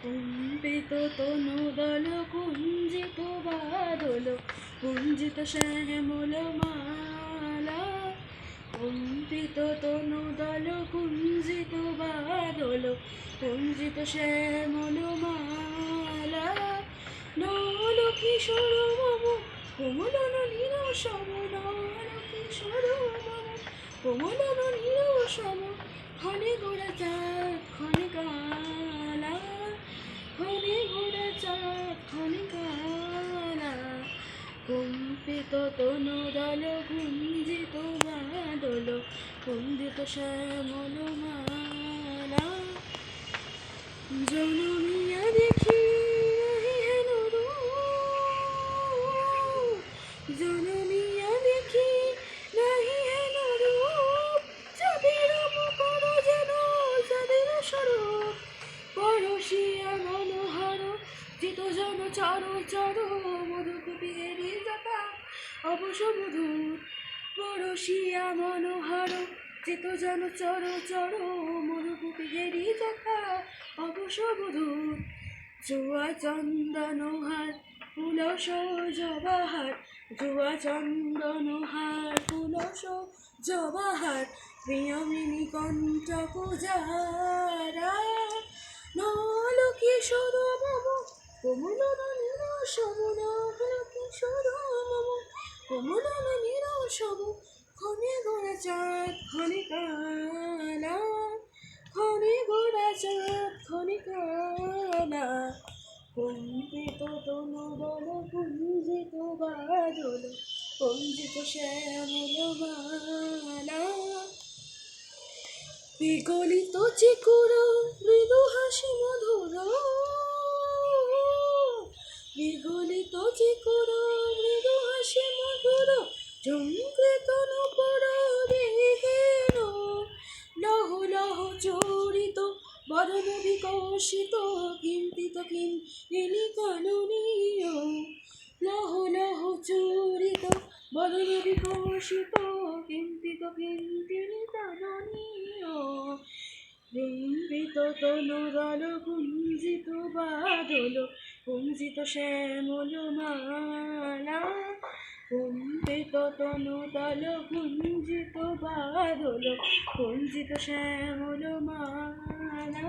কম্পিত তনুদল কুঞ্জিত বাদল কুঞ্জিত শ্যামল মালা। কম্পিত তনুদল কুঞ্জিত বাদল কুঞ্জিত শ্যামল মালা। নল কিশোর মম কোমলন নীরসম, নল কিশোর মম কোমলন নীরসম। ক্ষণে গোড়া চাঁদ ক্ষণে কালা, ক্ষণে গোড়া চাঁদ ক্ষণে কালা। কম্পিত তনুদল কুঞ্জিত বাদল কুঞ্জিত শ্যামল মালা। জনমিয়া দেখি নাহি হেন রূপ, জনমিয়া দেখি নাহি হেন রূপ। যাদের মুখর যেন যাদের স্বরূপ, পরশিয়া মনোহর চিত জন চর চর। মধুকুপিয়েরি জটা অবশ মধুর, পরশিয়া মনোহর চিত জন চর চর। মধুকুপিয়েরি জটা অবশ মধুর। জুয়া চন্দনহার পুলস জবাহার, জুয়া চন্দনহার পুলস জবাহার। প্রিয়মিনী কণ্ঠ পূজারা। নল কিশোর মম কোমলন নীরসম, নল কিশোর মম কোমলন নীরসম। ক্ষণে গোড়া চাঁদ ক্ষণে কালা, ক্ষণে গোড়া চাঁদ ক্ষণে কালা। কম্পিত তনুদল কুঞ্জিত বাদল কুঞ্জিত শ্যামল মালা। বিগলিত চিকুর মৃদু হাসি মধুর, বিগলিত চিকুর মৃদু হাসি মধুর। ঝঙ্কৃত নূপুর দেহেন, লহ লহ চরিত বদন বিকশিত। কিঞ্চিত কিঞ্চিনি কাননীয়, লহ লহ চরিত বদন বিকশিত। কিঞ্চিত কিঞ্চিনি কাননীয়। কম্পিত তনুদল কুঞ্জিত বাদল কুঞ্জিত শ্যামল মালা। কম্পিত তনুদল কুঞ্জিত বাদল কুঞ্জিত শ্যামল মালা।